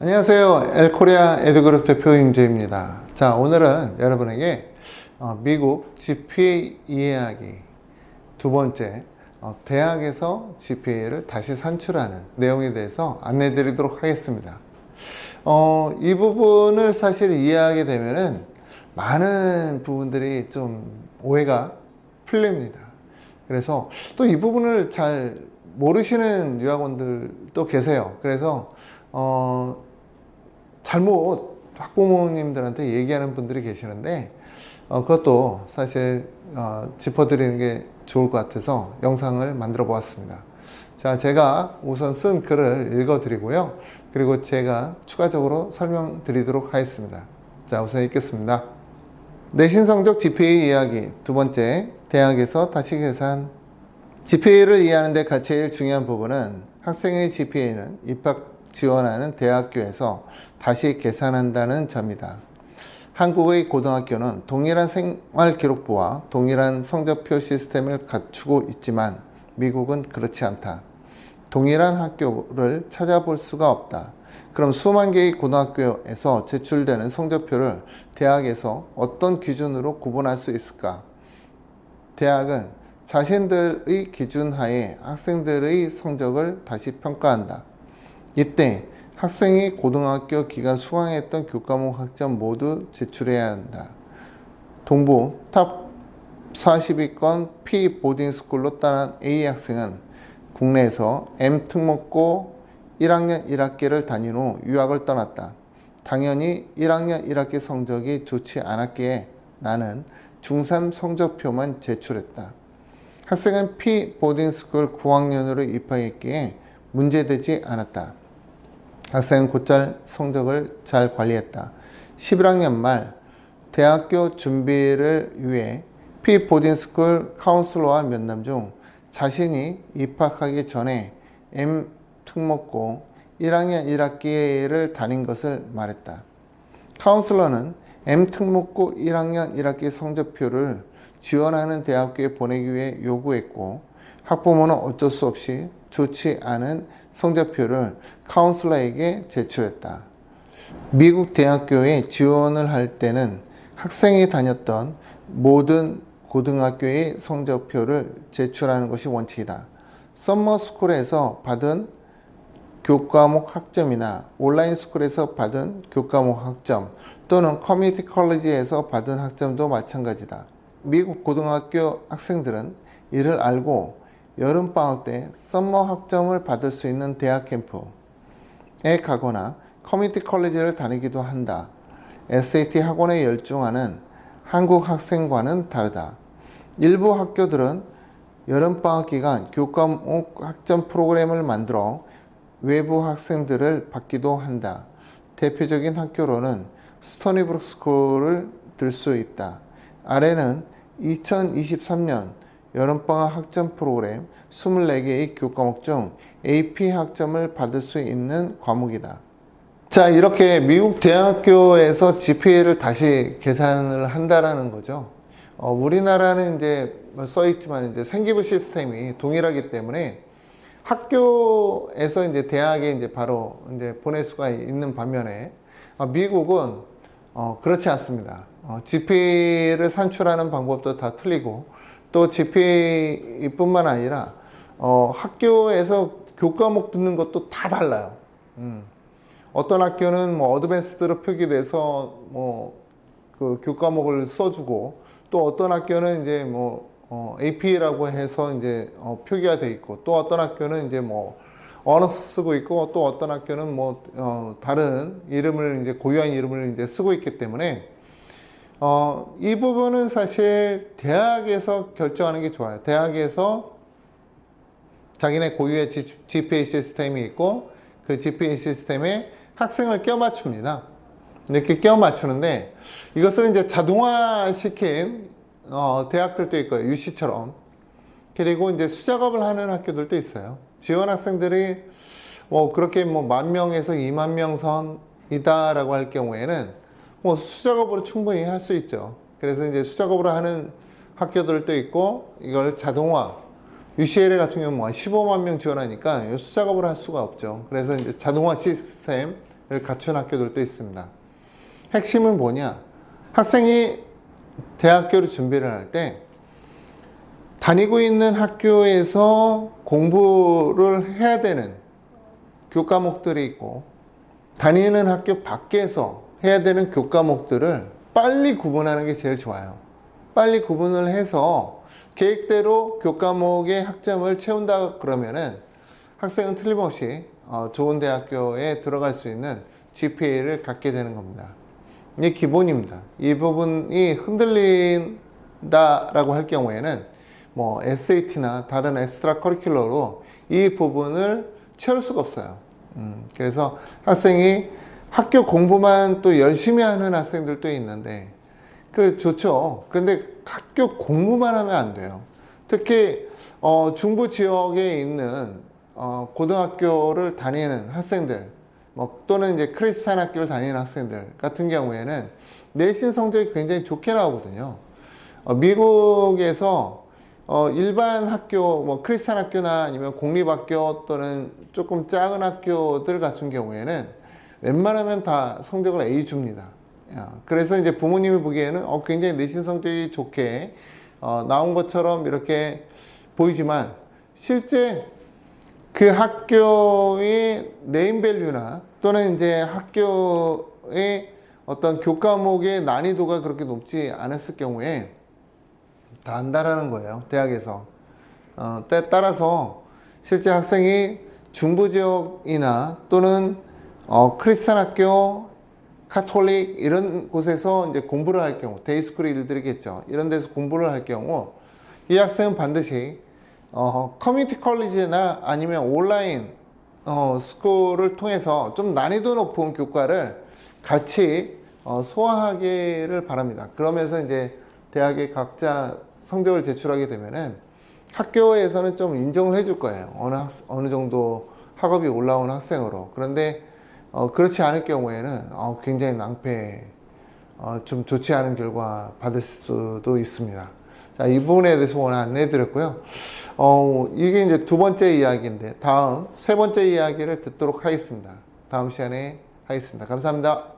안녕하세요. 엘코리아 에듀그룹 대표 임재입니다. 자, 오늘은 여러분에게 미국 GPA 이해하기 두 번째, 대학에서 GPA를 다시 산출하는 내용에 대해서 안내 드리도록 하겠습니다. 이 부분을 사실 이해하게 되면은 많은 부분들이 좀 오해가 풀립니다. 그래서 또 이 부분을 잘 모르시는 유학원들도 계세요. 그래서 잘못 학부모님들한테 얘기하는 분들이 계시는데 그것도 사실 짚어드리는 게 좋을 것 같아서 영상을 만들어 보았습니다. 자, 제가 우선 쓴 글을 읽어 드리고요. 그리고 제가 추가적으로 설명드리도록 하겠습니다. 자, 우선 읽겠습니다. 내신 성적 GPA 이야기 두 번째, 대학에서 다시 계산. GPA를 이해하는 데 제일 중요한 부분은 학생의 GPA는 입학 지원하는 대학교에서 다시 계산한다는 점이다. 한국의 고등학교는 동일한 생활기록부와 동일한 성적표 시스템을 갖추고 있지만 미국은 그렇지 않다. 동일한 학교를 찾아볼 수가 없다. 그럼 수만 개의 고등학교에서 제출되는 성적표를 대학에서 어떤 기준으로 구분할 수 있을까? 대학은 자신들의 기준 하에 학생들의 성적을 다시 평가한다. 이때 학생이 고등학교 기간 수강했던 교과목 학점 모두 제출해야 한다. 동부 탑 40위권 P 보딩스쿨로 떠난 A 학생은 국내에서 M 특목고 1학년 1학기를 다닌 후 유학을 떠났다. 당연히 1학년 1학기 성적이 좋지 않았기에 나는 중3 성적표만 제출했다. 학생은 P 보딩스쿨 9학년으로 입학했기에 문제되지 않았다. 학생은 곧잘 성적을 잘 관리했다. 11학년 말 대학교 준비를 위해 P 보딩스쿨 카운슬러와 면담 중 자신이 입학하기 전에 M 특목고 1학년 1학기를 다닌 것을 말했다. 카운슬러는 M 특목고 1학년 1학기 성적표를 지원하는 대학교에 보내기 위해 요구했고 학부모는 어쩔 수 없이 좋지 않은 성적표를 카운슬러에게 제출했다. 미국 대학교에 지원을 할 때는 학생이 다녔던 모든 고등학교의 성적표를 제출하는 것이 원칙이다. 썸머스쿨에서 받은 교과목 학점이나 온라인 스쿨에서 받은 교과목 학점 또는 커뮤니티 컬리지에서 받은 학점도 마찬가지다. 미국 고등학교 학생들은 이를 알고 여름방학 때 썸머 학점을 받을 수 있는 대학 캠프에 가거나 커뮤니티 컬리지를 다니기도 한다. SAT 학원에 열중하는 한국 학생과는 다르다. 일부 학교들은 여름방학 기간 교과목 학점 프로그램을 만들어 외부 학생들을 받기도 한다. 대표적인 학교로는 스토니브룩 스쿨을 들 수 있다. 아래는 2023년 여름방학 학점 프로그램 24개의 교과목 중 AP 학점을 받을 수 있는 과목이다. 자, 이렇게 미국 대학교에서 GPA를 다시 계산을 한다라는 거죠. 우리나라는 이제 써있지만 이제 생기부 시스템이 동일하기 때문에 학교에서 이제 대학에 이제 바로 이제 보낼 수가 있는 반면에 미국은 그렇지 않습니다. GPA를 산출하는 방법도 다 틀리고 또 GPA뿐만 아니라 학교에서 교과목 듣는 것도 다 달라요. 어떤 학교는 뭐 어드밴스드로 표기돼서 뭐 그 교과목을 써주고 또 어떤 학교는 이제 뭐 AP라고 해서 이제 표기가 돼 있고 또 어떤 학교는 이제 뭐 어너스 쓰고 있고 또 어떤 학교는 뭐 다른 이름을 이제 고유한 이름을 이제 쓰고 있기 때문에 이 부분은 사실 대학에서 결정하는 게 좋아요. 대학에서 자기네 고유의 GPA 시스템이 있고 그 GPA 시스템에 학생을 껴 맞춥니다. 이렇게 껴 맞추는데 이것을 이제 자동화 시킨 대학들도 있고요. UC처럼. 그리고 이제 수작업을 하는 학교들도 있어요. 지원 학생들이 뭐 그렇게 뭐 10,000명에서 20,000명 선이다라고 할 경우에는 뭐 수작업으로 충분히 할 수 있죠. 그래서 이제 수작업으로 하는 학교들도 있고 이걸 자동화 UCLA 같은 경우는 뭐 15만 명 지원하니까 수작업을 할 수가 없죠. 그래서 이제 자동화 시스템 갖춘 학교들도 있습니다. 핵심은 뭐냐? 학생이 대학교를 준비를 할 때 다니고 있는 학교에서 공부를 해야 되는 교과목들이 있고, 다니는 학교 밖에서 해야 되는 교과목들을 빨리 구분하는 게 제일 좋아요. 빨리 구분을 해서 계획대로 교과목의 학점을 채운다 그러면은 학생은 틀림없이 좋은 대학교에 들어갈 수 있는 GPA를 갖게 되는 겁니다. 이게 기본입니다. 이 부분이 흔들린다라고 할 경우에는 뭐 SAT나 다른 엑스트라 커리큘러로 이 부분을 채울 수가 없어요. 그래서 학생이 학교 공부만 또 열심히 하는 학생들도 있는데, 그 좋죠. 그런데 학교 공부만 하면 안 돼요. 특히 중부 지역에 있는 고등학교를 다니는 학생들, 또는 이제 크리스찬 학교를 다니는 학생들 같은 경우에는 내신 성적이 굉장히 좋게 나오거든요. 미국에서 일반 학교, 크리스찬 학교나 아니면 공립학교 또는 조금 작은 학교들 같은 경우에는 웬만하면 다 성적을 A 줍니다. 그래서 이제 부모님이 보기에는 굉장히 내신 성적이 좋게 나온 것처럼 이렇게 보이지만, 실제 그 학교의 네임밸류나 또는 이제 학교의 어떤 교과목의 난이도가 그렇게 높지 않았을 경우에 다 안다라는 거예요. 대학에서. 따라서 실제 학생이 중부 지역이나 또는 크리스찬 학교, 카톨릭 이런 곳에서 이제 공부를 할 경우, 데이스쿨이 일들이겠죠. 이런 데서 공부를 할 경우 이 학생은 반드시 커뮤니티 컬리지나 아니면 온라인 스쿨을 통해서 좀 난이도 높은 교과를 같이 소화하기를 바랍니다. 그러면서 이제 대학에 각자 성적을 제출하게 되면은 학교에서는 좀 인정을 해줄 거예요. 어느 정도 학업이 올라온 학생으로. 그런데 그렇지 않을 경우에는 굉장히 낭패, 좀 좋지 않은 결과 받을 수도 있습니다. 자, 이 부분에 대해서 오늘 안내해 드렸고요. 이게 이제 두 번째 이야기인데, 다음 세 번째 이야기를 듣도록 하겠습니다. 다음 시간에 하겠습니다. 감사합니다.